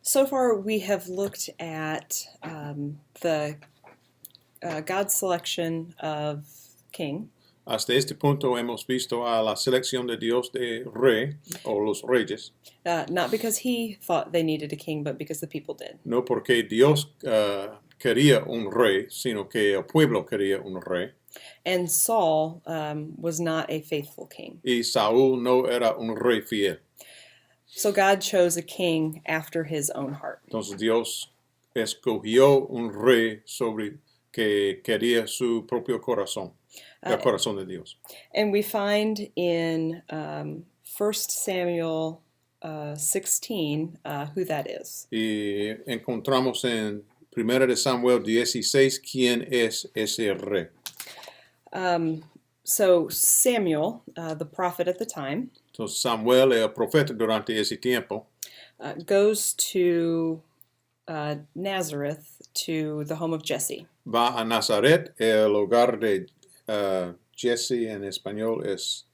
So far, we have looked at the God's selection of king, Hasta este punto hemos visto a la selección de Dios de rey o los reyes, not because he thought they needed a king, but because the people did. no porque Dios quería un rey, sino que el pueblo quería un rey. And Saul was not a faithful king. Y Saúl no era un rey fiel. So God chose a king after his own heart. Entonces Dios escogió un rey sobre que quería su propio corazón, el corazón de Dios. And we find in 1 Samuel 16 who that is. Y encontramos en 1 de Samuel 16 quién es ese rey. So Samuel, the prophet at the time, Entonces Samuel, el profeta durante ese tiempo, goes to Nazareth, to the home of Jesse. va a Nazaret, el hogar de Jesse en español es,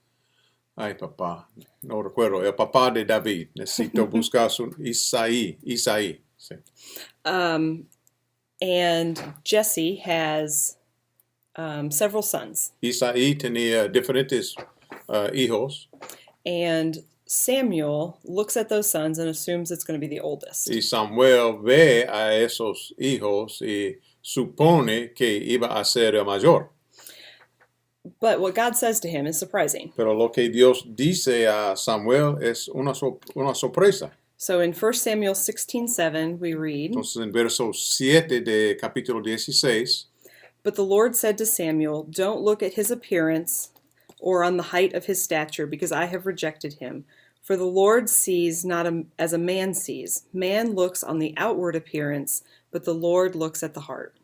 ay papá, no recuerdo, el papá de David. Necesito buscar su Isaí, sí. And Jesse has several sons. Isaí tenía diferentes hijos. And Samuel looks at those sons and assumes it's going to be the oldest. Y Samuel ve a esos hijos y supone que iba a ser el mayor. But what God says to him is surprising. Pero lo que Dios dice a Samuel es una sorpresa. So in 1 Samuel 16:7 we read, Entonces en verso 7 de capítulo 16, "But the Lord said to Samuel, don't look at his appearance or on the height of his stature, because I have rejected him. For the Lord sees not as a man sees. Man looks on the outward appearance, but the Lord looks at the heart."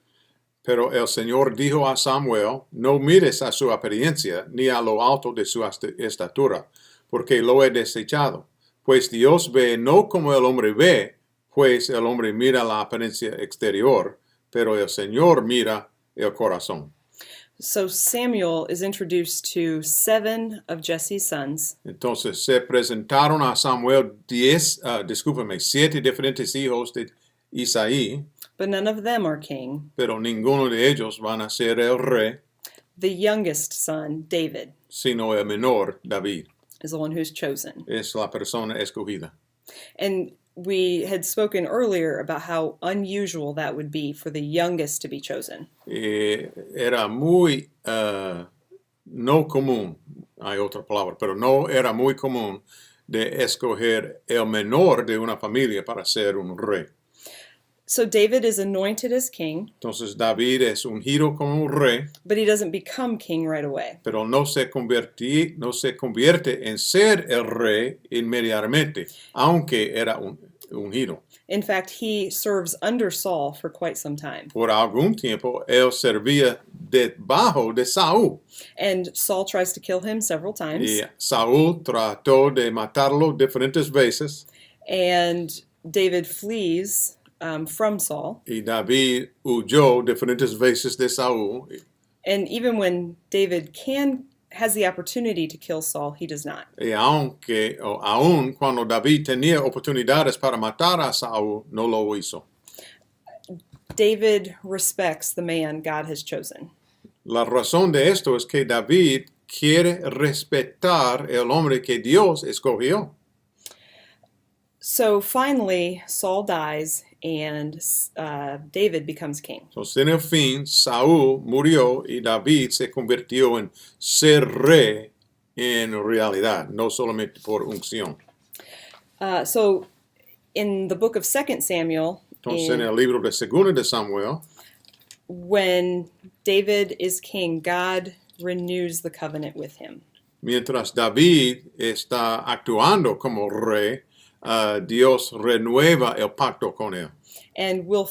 pero el Señor dijo a Samuel, no mires a su apariencia ni a lo alto de su estatura, porque lo he desechado. Pues Dios ve no como el hombre ve, pues el hombre mira la apariencia exterior, pero el Señor mira el corazón. So Samuel is introduced to 7 of Jesse's sons. Entonces se presentaron a Samuel 7 diferentes hijos de Isaí, But none of them are king. pero ninguno de ellos van a ser el rey, The youngest son, David, sino el menor, David. is the one who's chosen. Es la persona escogida. And we had spoken earlier about how unusual that would be for the youngest to be chosen. Era muy no común, hay otra palabra, pero no era muy común de escoger el menor de una familia para ser un rey. So David is anointed as king, Entonces David es ungido como un rey, but he doesn't become king right away. pero no se convierte en ser el rey inmediatamente, aunque era ungido. In fact, he serves under Saul for quite some time. Por algún tiempo él servía debajo de Saúl. And Saul tries to kill him several times. Y Saúl trató de matarlo diferentes veces. And David flees from Saul. Y David huyó diferentes veces de Saúl. And even when David has the opportunity to kill Saul, he does not. Y aun cuando David tenía oportunidades para matar a Saúl, no lo hizo. David respects the man God has chosen. La razón de esto es que David quiere respetar el hombre que Dios escogió. So finally, Saul dies and David becomes king. Entonces, en el fin, Saúl murió y David se convirtió en ser rey en realidad, no solamente por unción. So in the book of 2 Samuel, Entonces, en el libro de 2 de Samuel, when David is king, God renews the covenant with him. mientras David está actuando como rey, Dios renueva el pacto con él. And we'll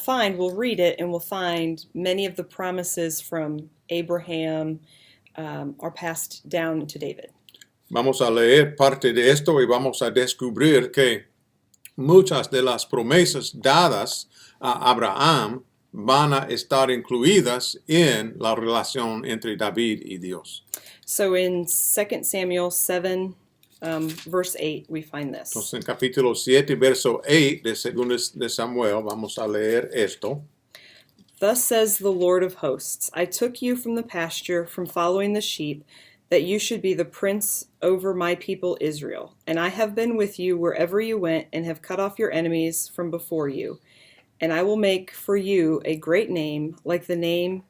read it, and we'll find many of the promises from Abraham are passed down to David. Vamos a leer parte de esto y vamos a descubrir que muchas de las promesas dadas a Abraham van a estar incluidas en la relación entre David y Dios. So in 2 Samuel 7, verse 8, we find this. Entonces en capítulo 7, verso 8 de 2 de Samuel, vamos a leer esto. Thus says the Lord of hosts, I took you from the pasture, from following the sheep, that you should be the prince over my people Israel. And I have been with you wherever you went, and have cut off your enemies from before you. And I will make for you a great name, like the name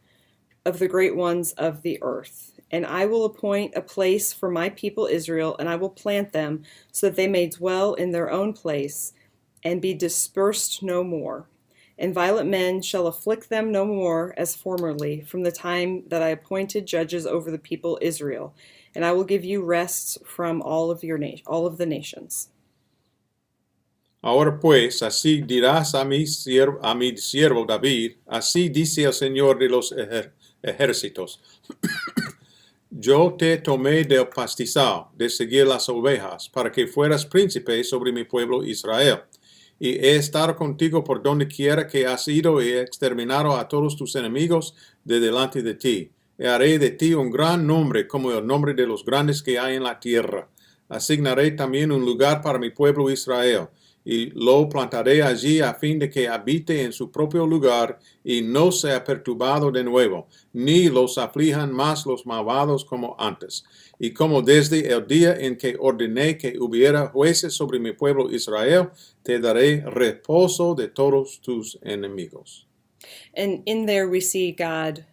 of the great ones of the earth. And I will appoint a place for my people Israel, and I will plant them, so that they may dwell in their own place, and be dispersed no more. And violent men shall afflict them no more as formerly, from the time that I appointed judges over the people Israel. And I will give you rest from all of the nations. Ahora pues, así dirás a mi siervo David, así dice el Señor de los ejércitos. Yo te tomé del pastizal, de seguir las ovejas, para que fueras príncipe sobre mi pueblo Israel. Y he estado contigo por donde quiera que has ido, y he exterminado a todos tus enemigos de delante de ti. Y haré de ti un gran nombre, como el nombre de los grandes que hay en la tierra. Asignaré también un lugar para mi pueblo Israel, y lo plantaré allí a fin de que habite en su propio lugar y no sea perturbado de nuevo, ni los aflijan más los malvados como antes. Y como desde el día en que ordené que hubiera jueces sobre mi pueblo Israel, te daré reposo de todos tus enemigos. And in there we see God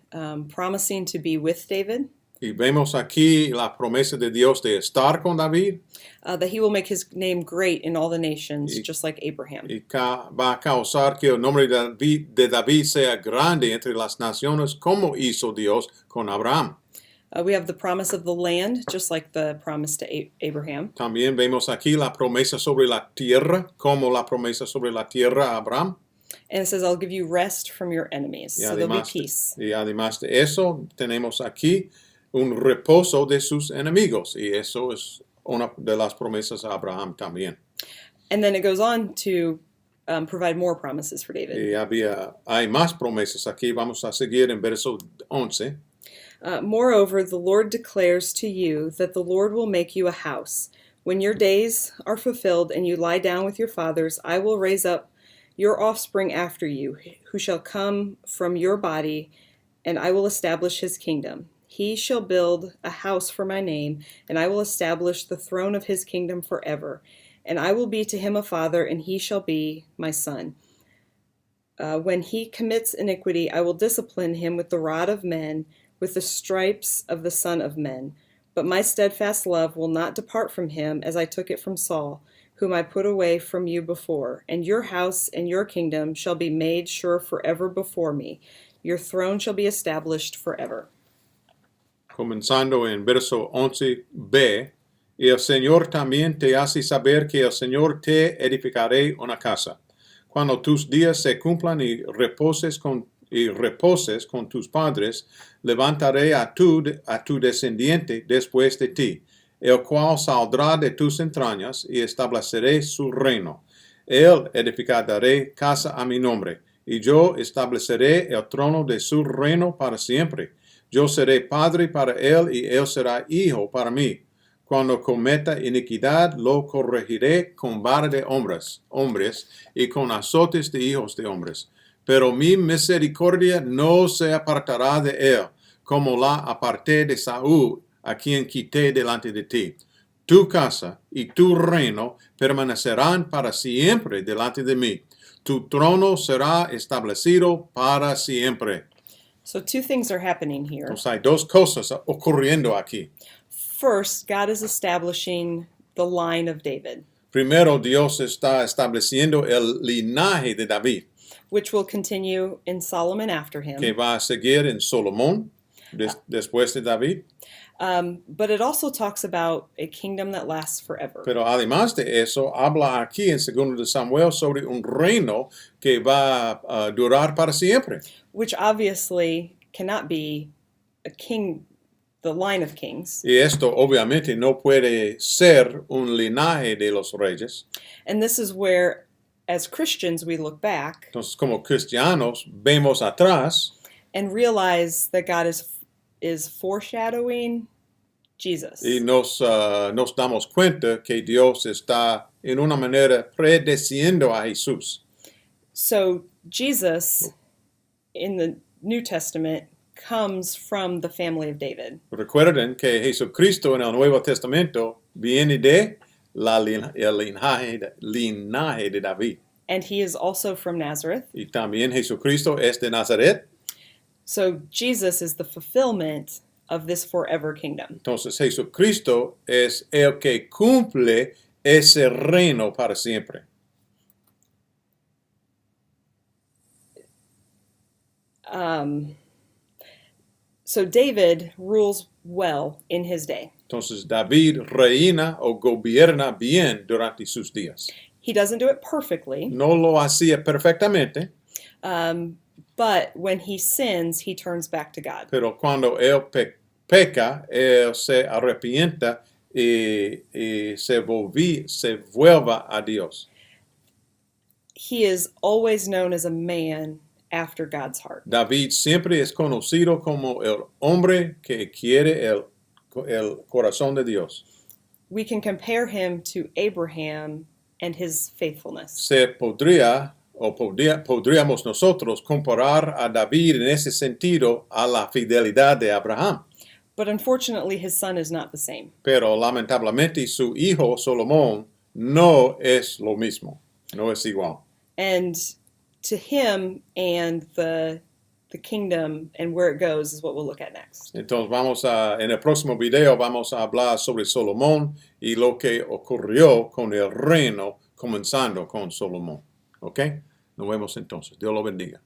promising to be with David. Y vemos aquí la promesa de Dios de estar con David. That he will make his name great in all the nations, just like Abraham. Y va a causar que el nombre de David sea grande entre las naciones, como hizo Dios con Abraham. We have the promise of the land, just like the promise to Abraham. También vemos aquí la promesa sobre la tierra, como la promesa sobre la tierra a Abraham. And it says, I'll give you rest from your enemies, so there'll be peace. Y además de eso, tenemos aquí un reposo de sus enemigos. Y eso es una de las promesas a Abraham también. And then it goes on to provide more promises for David. Y hay más promesas aquí. Vamos a seguir en verso 11. Moreover, the Lord declares to you that the Lord will make you a house. When your days are fulfilled and you lie down with your fathers, I will raise up your offspring after you, who shall come from your body, and I will establish his kingdom. He shall build a house for my name, and I will establish the throne of his kingdom forever. And I will be to him a father, and he shall be my son. When he commits iniquity, I will discipline him with the rod of men, with the stripes of the Son of Men. But my steadfast love will not depart from him, as I took it from Saul, whom I put away from you before. And your house and your kingdom shall be made sure forever before me. Your throne shall be established forever. Comenzando en verso 11b, y el Señor también te hace saber que el Señor te edificaré una casa. Cuando tus días se cumplan y reposes con tus padres, levantaré a tu descendiente después de ti, el cual saldrá de tus entrañas, y estableceré su reino. Él edificaré casa a mi nombre, y yo estableceré el trono de su reino para siempre. Yo seré padre para él, y él será hijo para mí. Cuando cometa iniquidad, lo corregiré con vara de hombres, y con azotes de hijos de hombres. Pero mi misericordia no se apartará de él, como la aparté de Saúl, a quien quité delante de ti. Tu casa y tu reino permanecerán para siempre delante de mí. Tu trono será establecido para siempre. So two things are happening here. Entonces hay dos cosas ocurriendo aquí. First, God is establishing the line of David. Primero, Dios está estableciendo el linaje de David, which will continue in Solomon after him. Que va a seguir en Salomón después de David. But it also talks about a kingdom that lasts forever. Pero además de eso, habla aquí en 2 de Samuel sobre un reino que va a durar para siempre. Which obviously cannot be a king, the line of kings. Y esto obviamente no puede ser un linaje de los reyes. And this is where, as Christians, we look back. Entonces, como cristianos, vemos atrás and realize that God is foreshadowing Jesus. Y nos damos cuenta que Dios está en una manera predeciendo a Jesús. So Jesus in the New Testament comes from the family of David. Recuerden que Jesucristo en el Nuevo Testamento viene de el linaje de David. And he is also from Nazareth. Y también Jesucristo es de Nazaret. So Jesus is the fulfillment of this forever kingdom. Entonces Jesucristo es el que cumple ese reino para siempre. So David rules well in his day. Entonces David reina o gobierna bien durante sus días. He doesn't do it perfectly, No lo hacía perfectamente, but when he sins, he turns back to God. pero cuando él peca, él se arrepienta y se vuelva a Dios. He is always known as a man after God's heart. David siempre es conocido como el hombre que quiere el corazón de Dios. We can compare him to Abraham and his faithfulness. Podríamos nosotros comparar a David en ese sentido a la fidelidad de Abraham. But unfortunately, his son is not the same. Pero lamentablemente su hijo Salomón no es lo mismo, no es igual. And to him and the kingdom and where it goes is what we'll look at next. Entonces en el próximo video vamos a hablar sobre Salomón y lo que ocurrió con el reino comenzando con Salomón. ¿Ok? Nos vemos entonces. Dios lo bendiga.